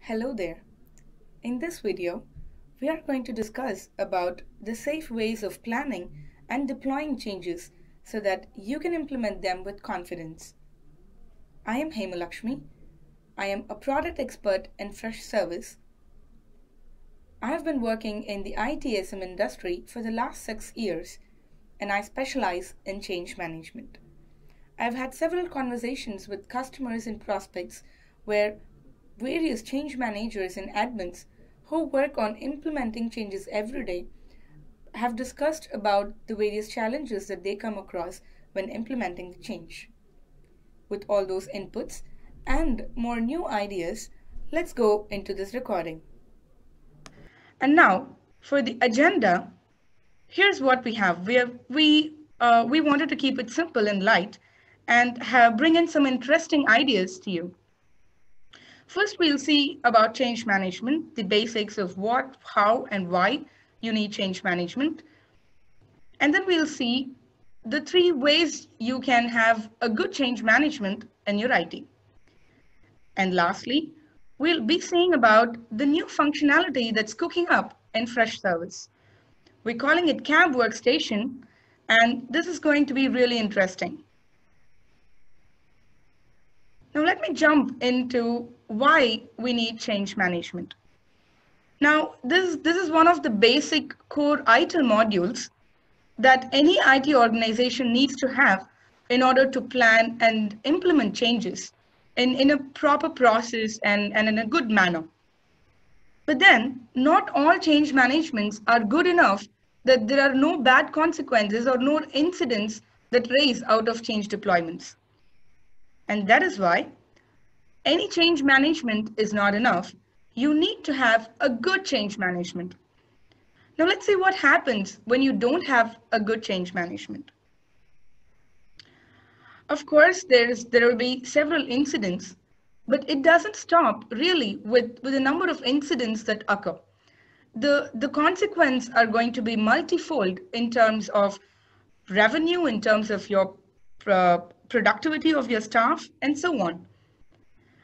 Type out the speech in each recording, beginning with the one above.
Hello there. In this video, we are going to discuss about the safe ways of planning and deploying changes so that you can implement them with confidence. I am Hemalakshmi. I am a product expert in Freshservice. I have been working in the ITSM industry for the last 6 years and I specialize in change management. I've had several conversations with customers and prospects where various change managers and admins who work on implementing changes every day have discussed about the various challenges that they come across when implementing the change. With all those inputs and more new ideas, let's go into this recording. And now, for the agenda, here's what we have. We wanted to keep it simple and light and bring in some interesting ideas to you. First, we'll see about change management, the basics of what, how, and why you need change management. And then we'll see the 3 ways you can have a good change management in your IT. And lastly, we'll be seeing about the new functionality that's cooking up in Freshservice. We're calling it Cab Workstation, and this is going to be really interesting. Now let me jump into why we need change management. Now this is one of the basic core ITIL modules that any IT organization needs to have in order to plan and implement changes in a proper process and in a good manner. But then not all change managements are good enough that there are no bad consequences or no incidents that raise out of change deployments. And that is why any change management is not enough. You need to have a good change management. Now let's see what happens when you don't have a good change management. Of course, there will be several incidents, but it doesn't stop really with the number of incidents that occur. The consequences are going to be multifold in terms of revenue, in terms of your productivity of your staff, and so on.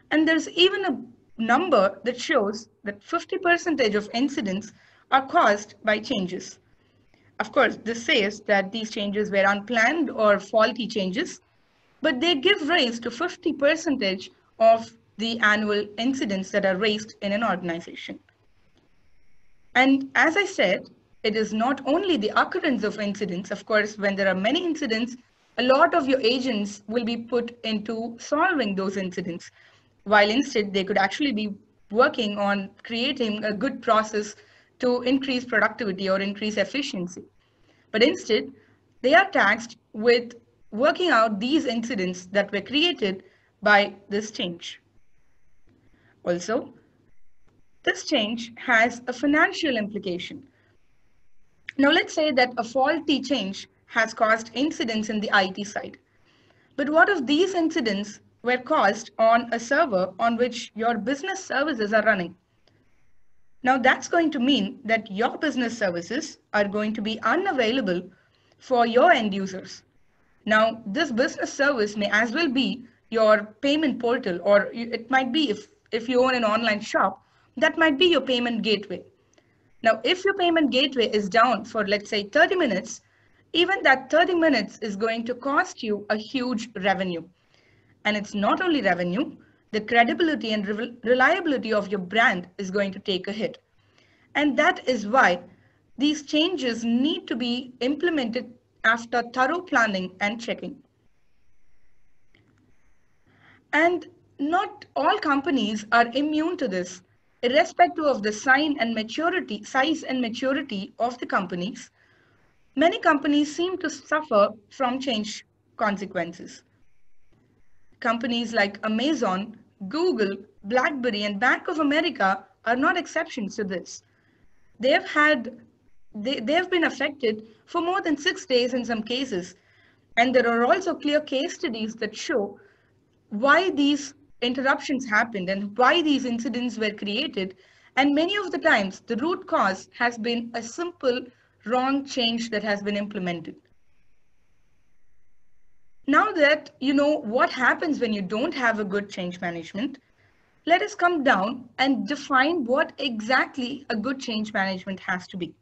And there's even a number that shows that 50% of incidents are caused by changes. Of course, this says that these changes were unplanned or faulty changes, but they give rise to 50% of the annual incidents that are raised in an organization. And as I said, it is not only the occurrence of incidents. Of course, when there are many incidents, a lot of your agents will be put into solving those incidents, while instead they could actually be working on creating a good process to increase productivity or increase efficiency. But instead, they are tasked with working out these incidents that were created by this change. Also, this change has a financial implication. Now let's say that a faulty change has caused incidents in the IT side. But what if these incidents were caused on a server on which your business services are running? Now that's going to mean that your business services are going to be unavailable for your end users. Now this business service may as well be your payment portal, or it might be if you own an online shop, that might be your payment gateway. Now if your payment gateway is down for, let's say, 30 minutes, even that 30 minutes is going to cost you a huge revenue. And it's not only revenue, the credibility and reliability of your brand is going to take a hit. And that is why these changes need to be implemented after thorough planning and checking. And not all companies are immune to this. Irrespective of the size and maturity of the companies, many companies seem to suffer from change consequences. Companies like Amazon, Google, BlackBerry, and Bank of America are not exceptions to this. They have been affected for more than 6 days in some cases. And there are also clear case studies that show why these interruptions happened and why these incidents were created. And many of the times, the root cause has been a simple wrong change that has been implemented. Now that you know what happens when you don't have a good change management, let us come down and define what exactly a good change management has to be.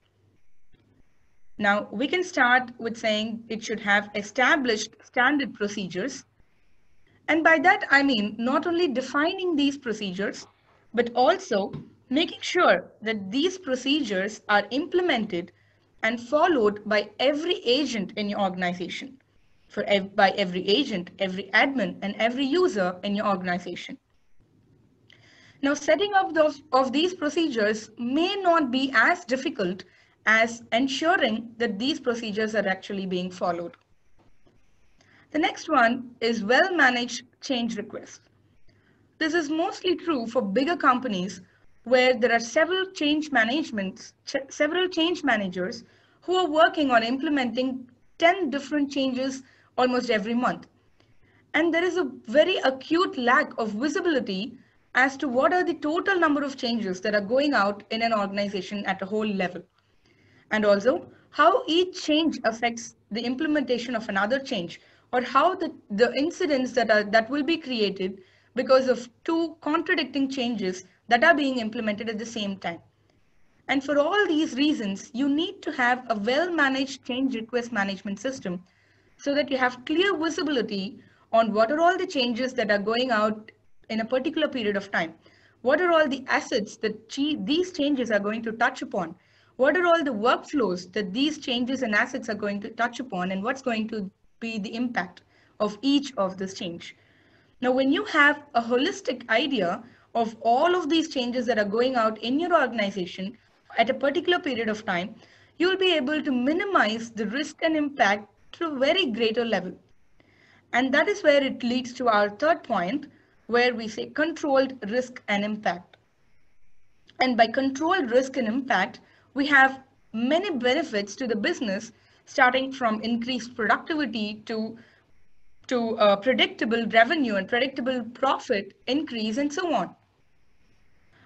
Now, we can start with saying it should have established standard procedures. And by that, I mean not only defining these procedures, but also making sure that these procedures are implemented and followed by every agent in your organization, by every agent, every admin, and every user in your organization. Now, setting up of these procedures may not be as difficult as ensuring that these procedures are actually being followed. The next one is well-managed change requests. This is mostly true for bigger companies where there are several change managers who are working on implementing 10 different changes almost every month. And there is a very acute lack of visibility as to what are the total number of changes that are going out in an organization at a whole level. And also how each change affects the implementation of another change, or how the incidents that will be created because of two contradicting changes that are being implemented at the same time. And for all these reasons, you need to have a well-managed change request management system so that you have clear visibility on what are all the changes that are going out in a particular period of time. What are all the assets that these changes are going to touch upon? What are all the workflows that these changes and assets are going to touch upon, and what's going to be the impact of each of this change? Now, when you have a holistic idea of all of these changes that are going out in your organization at a particular period of time, you will be able to minimize the risk and impact to a very greater level. And that is where it leads to our third point, where we say controlled risk and impact. And by controlled risk and impact, we have many benefits to the business, starting from increased productivity to predictable revenue and predictable profit increase and so on.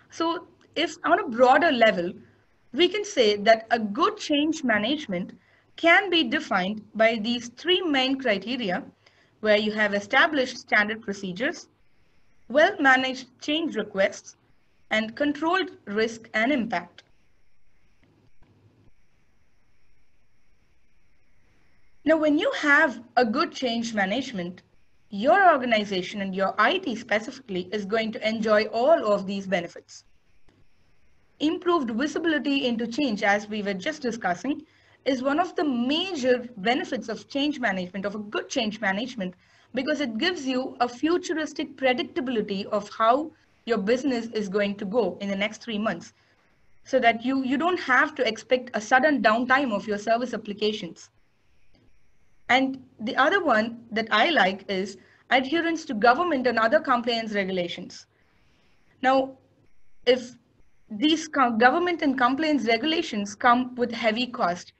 So if on a broader level, we can say that a good change management can be defined by these three main criteria, where you have established standard procedures, well-managed change requests, and controlled risk and impact. Now, when you have a good change management, your organization and your IT specifically is going to enjoy all of these benefits. Improved visibility into change, as we were just discussing, is one of the major benefits of change management, of a good change management, because it gives you a futuristic predictability of how your business is going to go in the next 3 months, so that you don't have to expect a sudden downtime of your service applications. And the other one that I like is adherence to government and other compliance regulations. Now, if these government and compliance regulations come with heavy cost,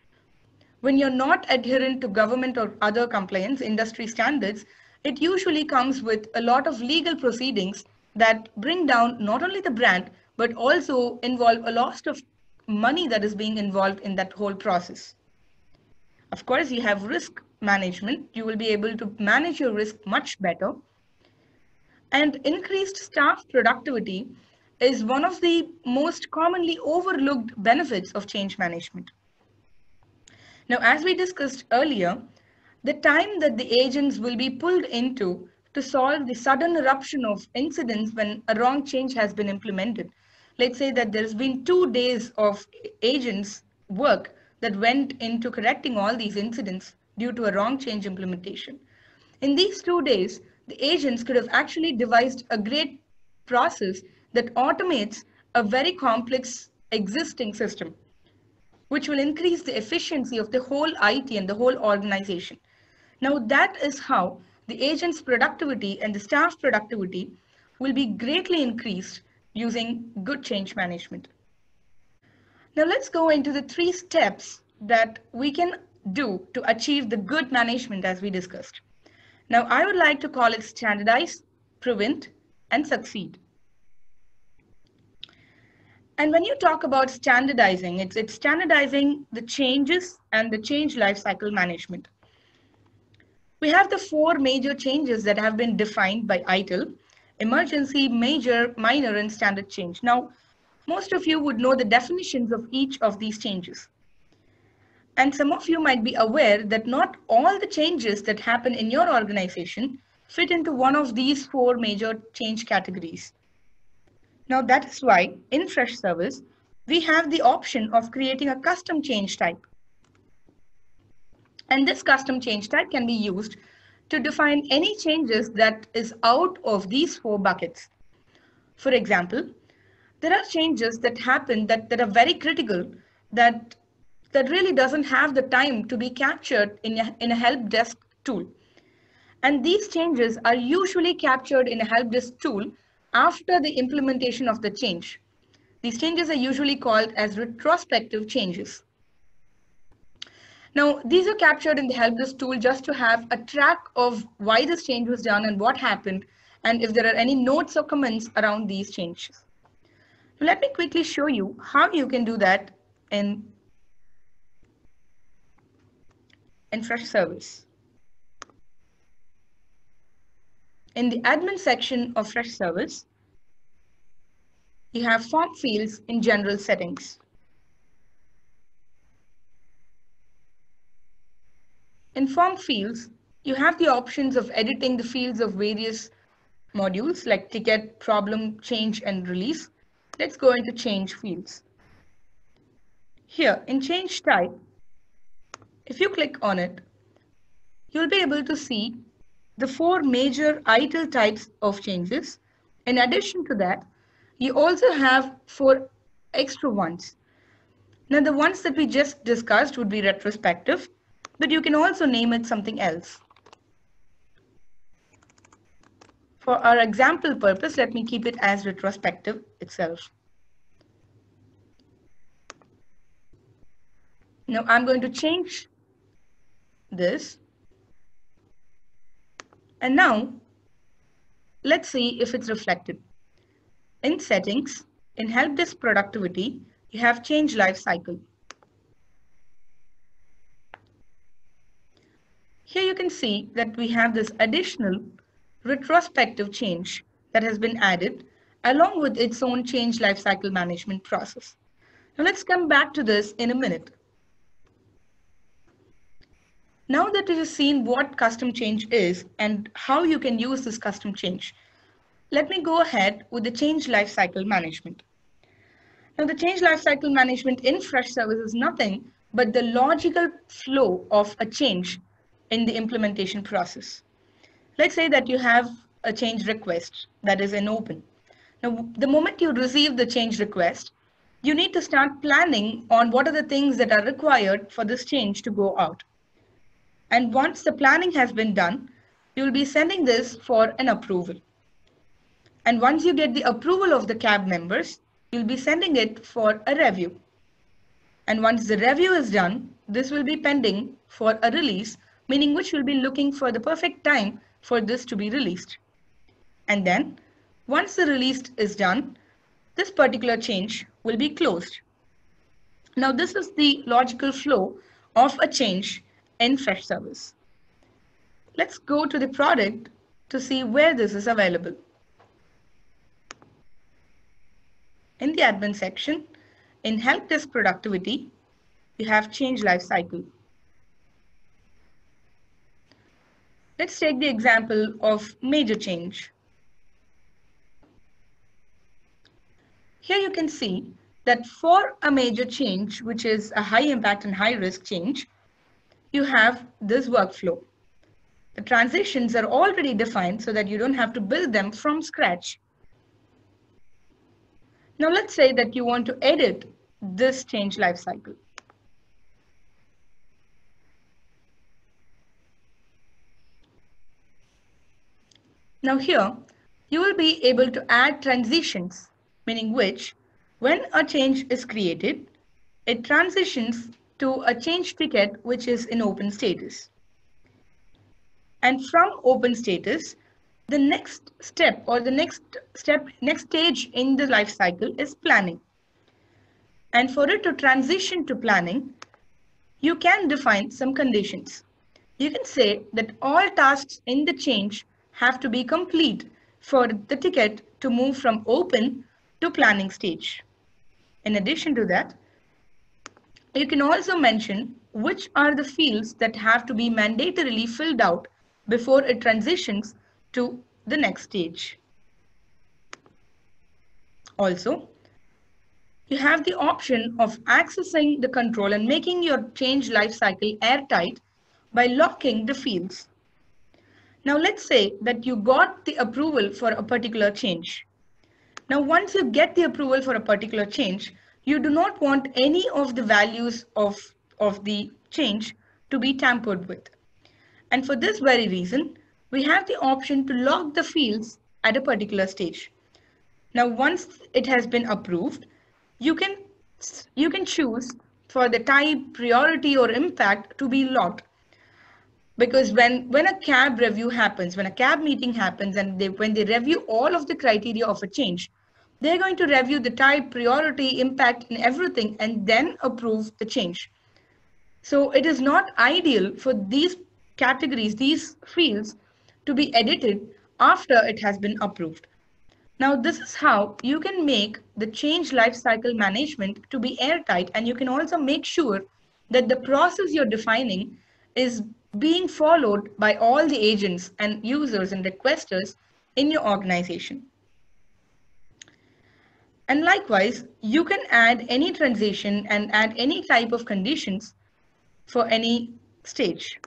when you're not adherent to government or other compliance industry standards, it usually comes with a lot of legal proceedings that bring down not only the brand, but also involve a lot of money that is being involved in that whole process. Of course, you have risk management. You will be able to manage your risk much better. And increased staff productivity is one of the most commonly overlooked benefits of change management. Now, as we discussed earlier, the time that the agents will be pulled into to solve the sudden eruption of incidents when a wrong change has been implemented. Let's say that there's been 2 days of agents' work that went into correcting all these incidents due to a wrong change implementation. In these 2 days, the agents could have actually devised a great process that automates a very complex existing system, which will increase the efficiency of the whole IT and the whole organization. Now, that is how the agent's productivity and the staff productivity will be greatly increased using good change management. Now, let's go into the 3 steps that we can do to achieve the good management as we discussed. Now, I would like to call it standardize, prevent, and succeed. And when you talk about standardizing, it's standardizing the changes and the change lifecycle management. We have the 4 major changes that have been defined by ITIL, emergency, major, minor, and standard change. Now, most of you would know the definitions of each of these changes. And some of you might be aware that not all the changes that happen in your organization fit into one of these four major change categories. Now that is why in Freshservice, we have the option of creating a custom change type. And this custom change type can be used to define any changes that is out of these four buckets. For example, there are changes that happen that are very critical that really doesn't have the time to be captured in a help desk tool. And these changes are usually captured in a help desk tool after the implementation of the change. These changes are usually called as retrospective changes. Now, these are captured in the help desk tool just to have a track of why this change was done and what happened, and if there are any notes or comments around these changes. Now, let me quickly show you how you can do that in Freshservice. In the admin section of Freshservice, you have form fields in general settings. In form fields, you have the options of editing the fields of various modules like ticket, problem, change, and release. Let's go into change fields. Here in change type, if you click on it, you'll be able to see the four major ITIL types of changes. In addition to that, you also have four extra ones. Now the ones that we just discussed would be retrospective, but you can also name it something else. For our example purpose, let me keep it as retrospective itself. Now I'm going to change this. And now let's see if it's reflected. In settings, in help desk productivity, you have change lifecycle. Here you can see that we have this additional retrospective change that has been added along with its own change lifecycle management process. Now let's come back to this in a minute. Now that we have seen what custom change is and how you can use this custom change, let me go ahead with the change lifecycle management. Now the change lifecycle management in Freshservice is nothing but the logical flow of a change in the implementation process. Let's say that you have a change request that is in open. Now, the moment you receive the change request, you need to start planning on what are the things that are required for this change to go out. And once the planning has been done, you will be sending this for an approval. And once you get the approval of the CAB members, you'll be sending it for a review. And once the review is done, this will be pending for a release, meaning which will be looking for the perfect time for this to be released. And then once the release is done, this particular change will be closed. Now this is the logical flow of a change in Freshservice. Let's go to the product to see where this is available. In the admin section, in help desk productivity, you have change lifecycle. Let's take the example of major change. Here you can see that for a major change, which is a high impact and high risk change, you have this workflow. The transitions are already defined so that you don't have to build them from scratch. Now let's say that you want to edit this change lifecycle. Now here, you will be able to add transitions, meaning which, when a change is created, it transitions to a change ticket which is in open status. And from open status, the next step or the next stage in the life cycle is planning. And for it to transition to planning, you can define some conditions. You can say that all tasks in the change have to be complete for the ticket to move from open to planning stage. In addition to that, you can also mention which are the fields that have to be mandatorily filled out before it transitions to the next stage. Also, you have the option of accessing the control and making your change lifecycle airtight by locking the fields. Now let's say that you got the approval for a particular change. Now once you get the approval for a particular change, you do not want any of the values of the change to be tampered with. And for this very reason, we have the option to lock the fields at a particular stage. Now once it has been approved, you can choose for the type, priority or impact to be locked. Because when a CAB review happens, when a CAB meeting happens and when they review all of the criteria of a change, they're going to review the type, priority, impact and everything and then approve the change. So it is not ideal for these categories, these fields to be edited after it has been approved. Now, this is how you can make the change lifecycle management to be airtight, and you can also make sure that the process you're defining is being followed by all the agents and users and requesters in your organization. And likewise, you can add any transition and add any type of conditions for any stage.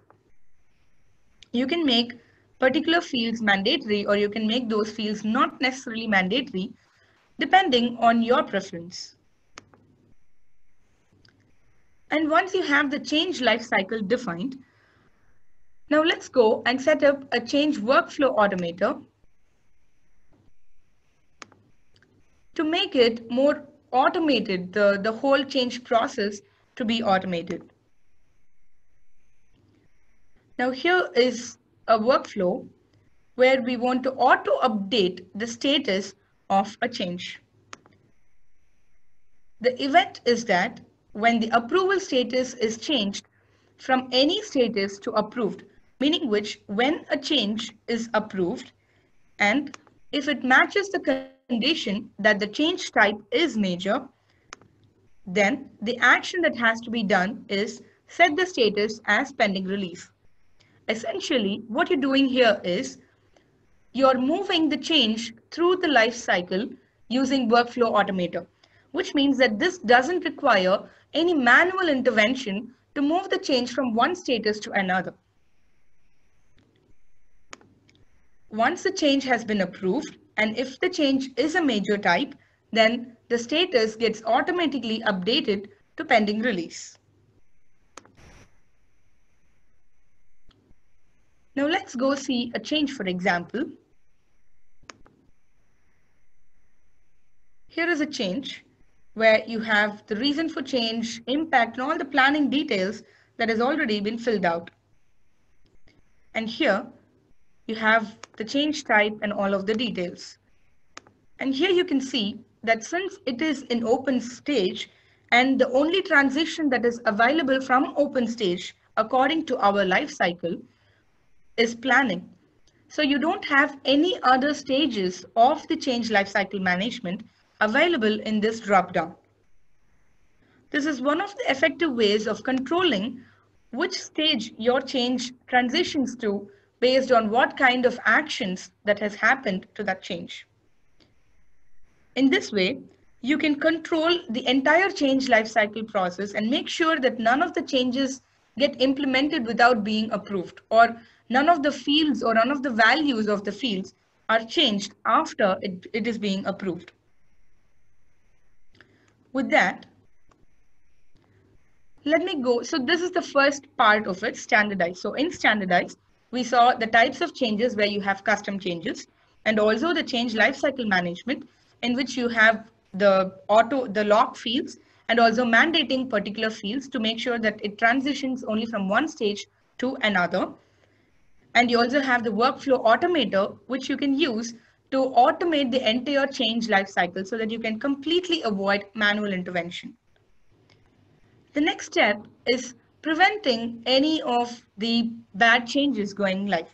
You can make particular fields mandatory, or you can make those fields not necessarily mandatory, depending on your preference. And once you have the change lifecycle defined, now let's go and set up a change workflow automator to make it more automated, the whole change process to be automated. Now here is a workflow where we want to auto update the status of a change. The event is that when the approval status is changed from any status to approved, meaning which when a change is approved and if it matches the condition that the change type is major, then the action that has to be done is set the status as pending release. Essentially, what you're doing here is you're moving the change through the life cycle using workflow automator, which means that this doesn't require any manual intervention to move the change from one status to another. Once the change has been approved, and if the change is a major type, then the status gets automatically updated to pending release. Now let's go see a change, for example. Here is a change where you have the reason for change, impact, and all the planning details that has already been filled out. And here you have the change type and all of the details. And here you can see that since it is in open stage and the only transition that is available from open stage according to our life cycle is planning. So you don't have any other stages of the change lifecycle management available in this drop-down. This is one of the effective ways of controlling which stage your change transitions to based on what kind of actions that has happened to that change. In this way, you can control the entire change lifecycle process and make sure that none of the changes get implemented without being approved, or none of the fields or none of the values of the fields are changed after it is being approved. With that, let me go. So this is the first part of it, Standardize. So in Standardize, we saw the types of changes where you have custom changes, and also the change lifecycle management in which you have the lock fields and also mandating particular fields to make sure that it transitions only from one stage to another. And you also have the workflow automator, which you can use to automate the entire change lifecycle so that you can completely avoid manual intervention. The next step is preventing any of the bad changes going live.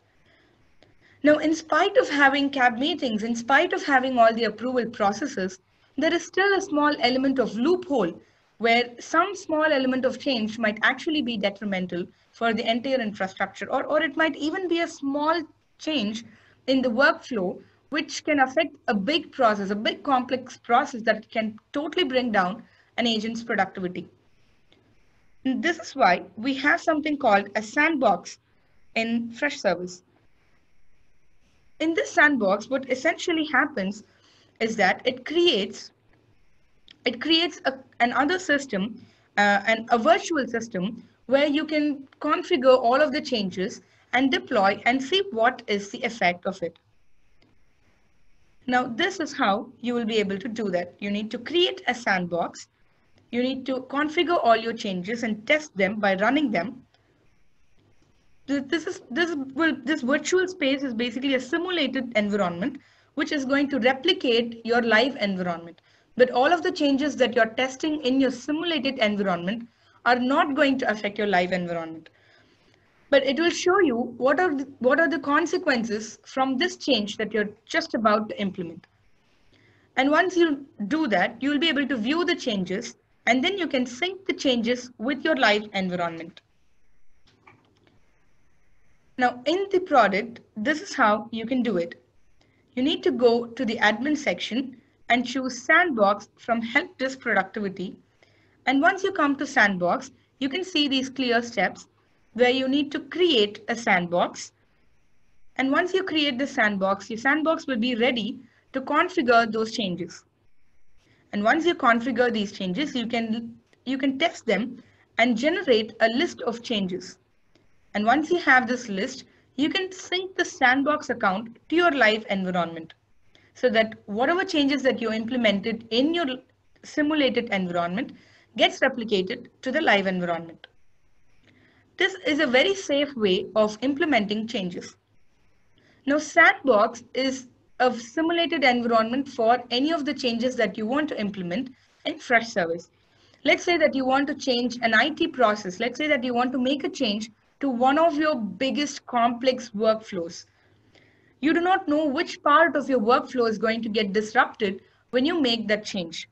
Now, in spite of having CAB meetings, in spite of having all the approval processes, there is still a small element of loophole where some small element of change might actually be detrimental for the entire infrastructure, or it might even be a small change in the workflow, which can affect a big process, a big complex process that can totally bring down an agent's productivity. And this is why we have something called a sandbox in Freshservice. In this sandbox, what essentially happens is that it creates another system, and a virtual system where you can configure all of the changes and deploy and see what is the effect of it. Now, this is how you will be able to do that. You need to create a sandbox. You need to configure all your changes and test them by running them. This virtual space is basically a simulated environment which is going to replicate your live environment. But all of the changes that you're testing in your simulated environment are not going to affect your live environment. But it will show you what are the consequences from this change that you're just about to implement. And once you do that, you will be able to view the changes, and then you can sync the changes with your live environment. Now in the product, this is how you can do it. You need to go to the admin section and choose Sandbox from Help Desk Productivity. And once you come to Sandbox, you can see these clear steps where you need to create a sandbox. And once you create the sandbox, your sandbox will be ready to configure those changes. And once you configure these changes, you can test them and generate a list of changes. And once you have this list, you can sync the sandbox account to your live environment so that whatever changes that you implemented in your simulated environment gets replicated to the live environment. This is a very safe way of implementing changes. Now, Sandbox is a simulated environment for any of the changes that you want to implement in Freshservice. Let's say that you want to change an IT process. Let's say that you want to make a change to one of your biggest complex workflows. You do not know which part of your workflow is going to get disrupted when you make that change.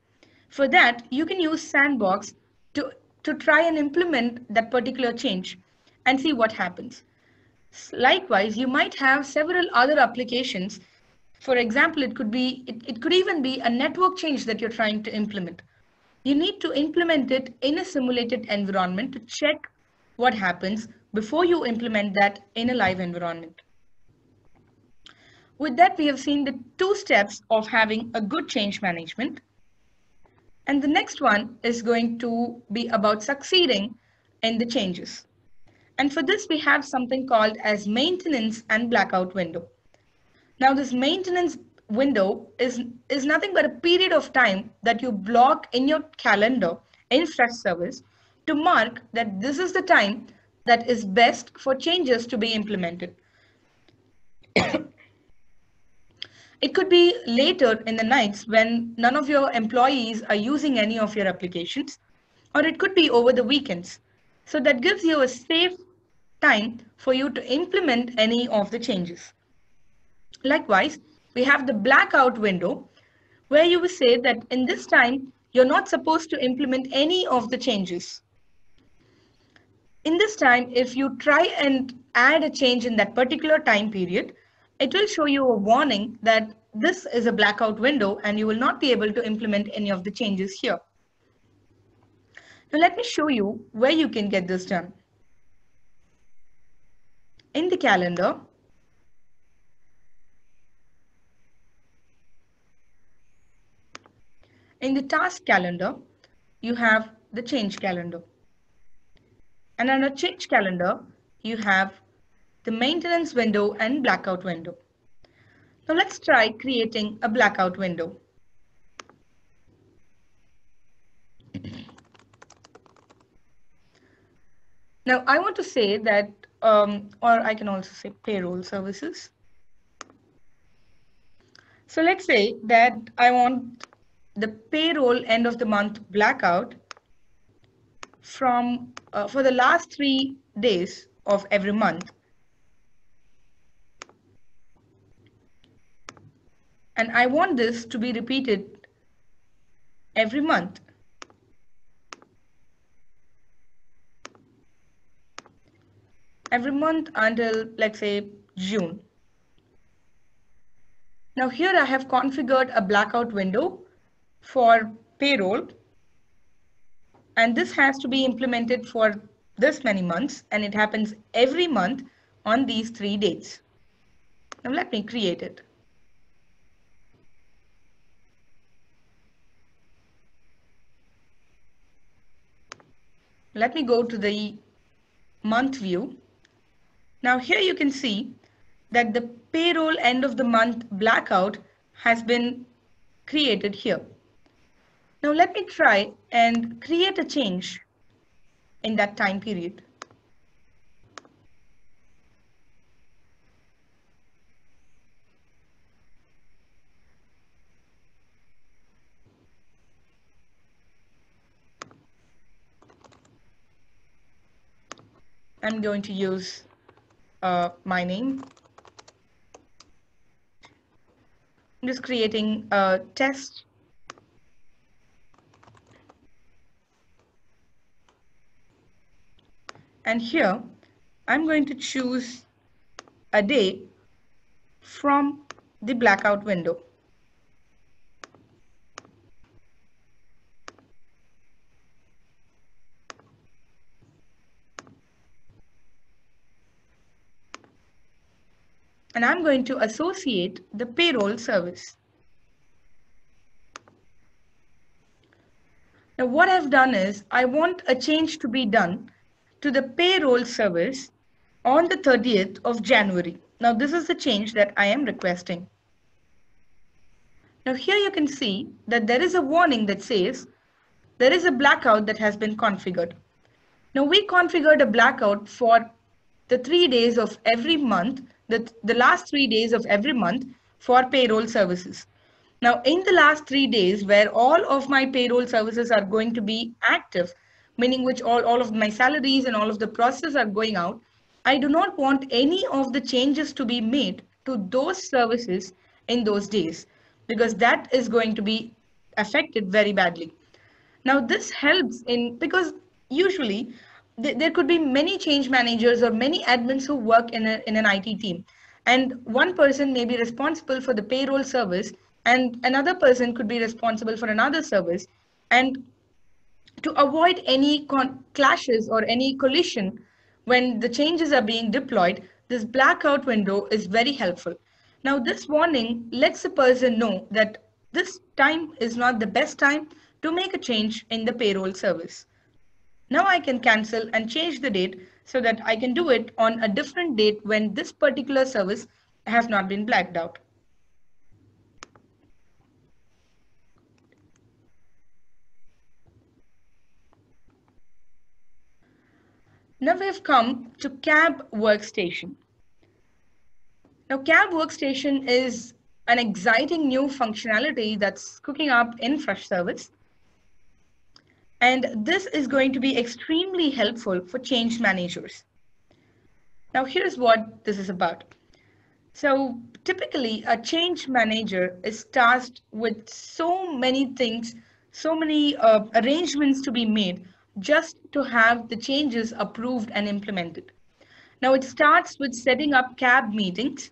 For that, you can use Sandbox to try and implement that particular change and see what happens. Likewise, you might have several other applications. For example, it could even be a network change that you're trying to implement. You need to implement it in a simulated environment to check what happens before you implement that in a live environment. With that, we have seen the two steps of having a good change management. And the next one is going to be about succeeding in the changes. And for this, we have something called as maintenance and blackout window. Now, this maintenance window is nothing but a period of time that you block in your calendar in Freshservice to mark that this is the time that is best for changes to be implemented. It could be later in the nights when none of your employees are using any of your applications, or it could be over the weekends. So that gives you a safe time for you to implement any of the changes. Likewise, we have the blackout window where you will say that in this time, you're not supposed to implement any of the changes. In this time, if you try and add a change in that particular time period, it will show you a warning that this is a blackout window and you will not be able to implement any of the changes here. Now let me show you where you can get this done. In the calendar, in the task calendar, you have the change calendar. And under change calendar, you have the maintenance window and blackout window. Now let's try creating a blackout window. Now I want to say that, or I can also say payroll services. So let's say that I want the payroll end of the month blackout from for the last 3 days of every month. And I want this to be repeated every month. Every month until, let's say, June. Now here I have configured a blackout window for payroll, and this has to be implemented for this many months, and it happens every month on these 3 dates. Now let me create it. Let me go to the month view. Now here you can see that the payroll end of the month blackout has been created here. Now let me try and create a change in that time period. I'm going to use my name. I'm just creating a test. And here, I'm going to choose a day from the blackout window. And I'm going to associate the payroll service. Now what I've done is I want a change to be done to the payroll service on the 30th of January. Now this is the change that I am requesting. Now here you can see that there is a warning that says there is a blackout that has been configured. Now we configured a blackout for the 3 days of every month, the last 3 days of every month for payroll services. Now in the last 3 days where all of my payroll services are going to be active, meaning which all of my salaries and all of the processes are going out, I do not want any of the changes to be made to those services in those days because that is going to be affected very badly. Now this helps in because usually there could be many change managers or many admins who work in an IT team, and one person may be responsible for the payroll service and another person could be responsible for another service. And to avoid any clashes or any collision when the changes are being deployed, this blackout window is very helpful. Now this warning lets the person know that this time is not the best time to make a change in the payroll service. Now I can cancel and change the date so that I can do it on a different date when this particular service has not been blacked out. Now we've come to CAB Workstation. Now CAB Workstation is an exciting new functionality that's cooking up in Freshservice. And this is going to be extremely helpful for change managers. Now here's what this is about. So typically a change manager is tasked with so many things, so many arrangements to be made just to have the changes approved and implemented. Now it starts with setting up CAB meetings.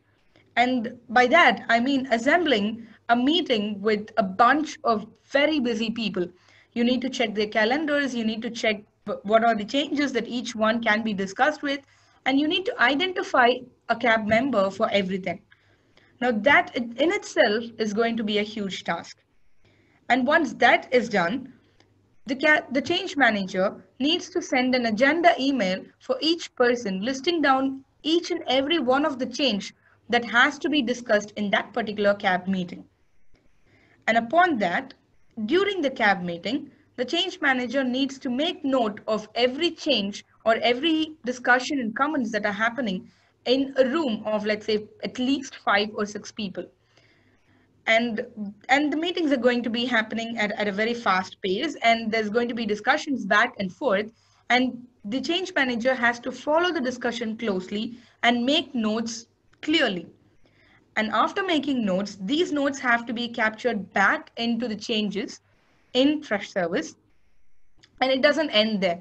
And by that, I mean assembling a meeting with a bunch of very busy people. You need to check their calendars, you need to check what are the changes that each one can be discussed with, and you need to identify a CAB member for everything. Now that in itself is going to be a huge task. And once that is done, the change manager needs to send an agenda email for each person listing down each and every one of the change that has to be discussed in that particular CAB meeting. And upon that, during the CAB meeting, the change manager needs to make note of every change or every discussion and comments that are happening in a room of, let's say, at least 5 or 6 people. And the meetings are going to be happening at a very fast pace, and there's going to be discussions back and forth, and the change manager has to follow the discussion closely and make notes clearly. And after making notes, these notes have to be captured back into the changes in Freshservice. And it doesn't end there.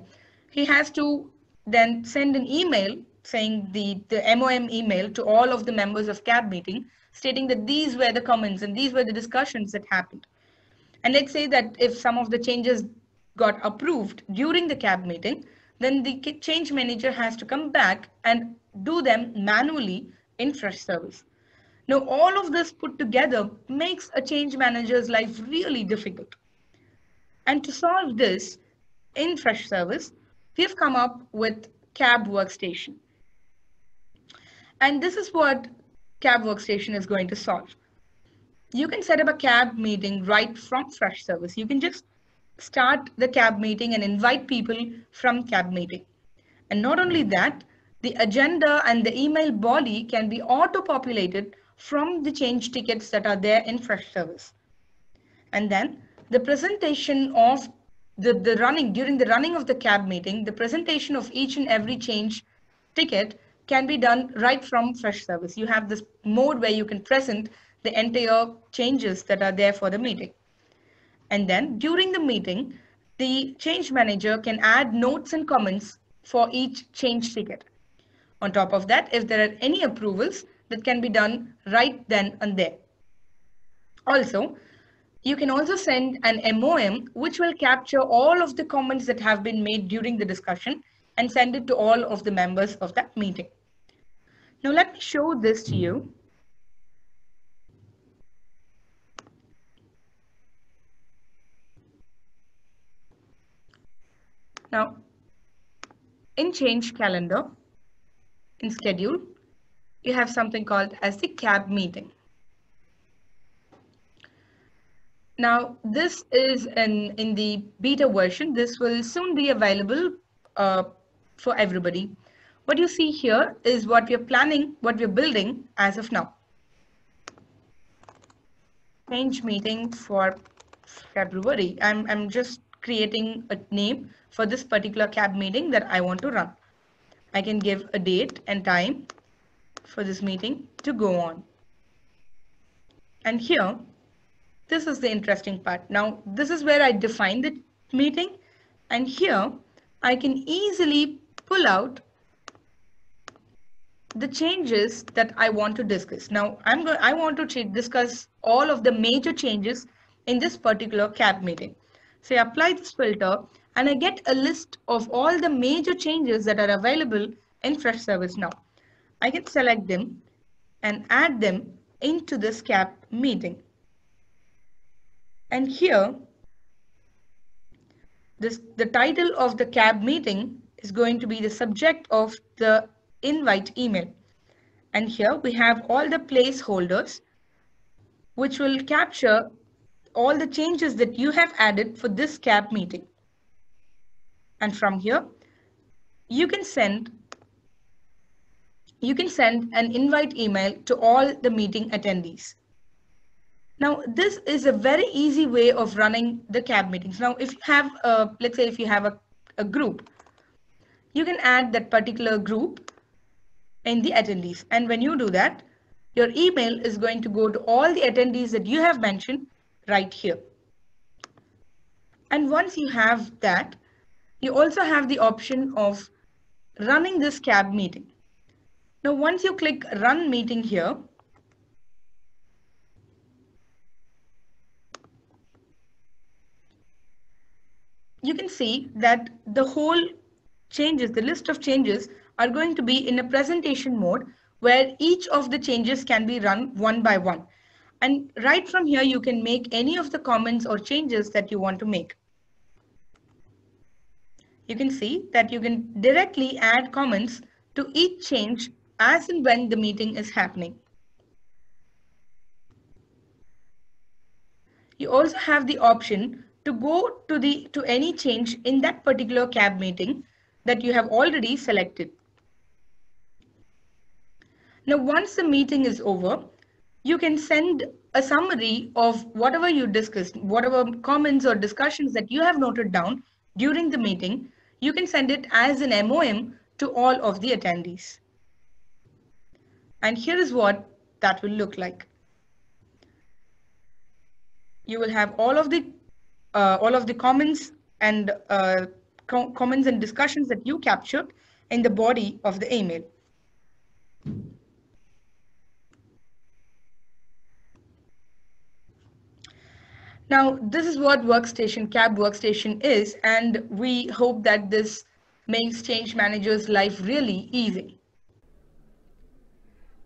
He has to then send an email saying the MOM email to all of the members of CAB meeting stating that these were the comments and these were the discussions that happened. And let's say that if some of the changes got approved during the CAB meeting, then the change manager has to come back and do them manually in Freshservice. Now, all of this put together makes a change manager's life really difficult. And to solve this in Freshservice, we've come up with CAB Workstation. And this is what CAB Workstation is going to solve. You can set up a CAB meeting right from Freshservice. You can just start the CAB meeting and invite people from CAB meeting. And not only that, the agenda and the email body can be auto-populated from the change tickets that are there in Freshservice. And then the presentation of during the running of the CAB meeting, the presentation of each and every change ticket can be done right from Freshservice. You have this mode where you can present the entire changes that are there for the meeting. And then during the meeting, the change manager can add notes and comments for each change ticket. On top of that, if there are any approvals, that can be done right then and there. Also, you can also send an MOM which will capture all of the comments that have been made during the discussion and send it to all of the members of that meeting. Now let me show this to you. Now, in change calendar, in schedule, you have something called as the CAB meeting. Now, this is in the beta version. This will soon be available for everybody. What you see here is what we're planning, what we're building as of now. Change meeting for February. I'm just creating a name for this particular CAB meeting that I want to run. I can give a date and time for this meeting to go on. And here, this is the interesting part. Now, this is where I define the meeting. And here, I can easily pull out the changes that I want to discuss. Now, I want to discuss all of the major changes in this particular CAB meeting. So I apply this filter and I get a list of all the major changes that are available in Freshservice now. I can select them and add them into this CAB meeting. And here, the title of the CAB meeting is going to be the subject of the invite email. And here we have all the placeholders which will capture all the changes that you have added for this CAB meeting. And from here, you can send an invite email to all the meeting attendees. Now, this is a very easy way of running the CAB meetings. Now, if you have, let's say if you have a group, you can add that particular group in the attendees. And when you do that, your email is going to go to all the attendees that you have mentioned right here. And once you have that, you also have the option of running this CAB meeting. Now, once you click Run Meeting here, you can see that the whole changes, the list of changes are going to be in a presentation mode where each of the changes can be run one by one. And right from here, you can make any of the comments or changes that you want to make. You can see that you can directly add comments to each change as and when the meeting is happening. You also have the option to go to any change in that particular CAB meeting that you have already selected. Now, once the meeting is over, you can send a summary of whatever you discussed, whatever comments or discussions that you have noted down during the meeting. You can send it as an MOM to all of the attendees. And here is what that will look like. You will have all of the comments and comments and discussions that you captured in the body of the email. Now, this is what CAB workstation is, and we hope that this makes change managers' life really easy.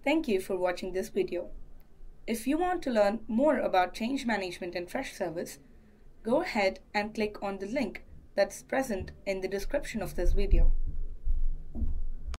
Thank you for watching this video. If you want to learn more about change management and Freshservice, go ahead and click on the link that's present in the description of this video.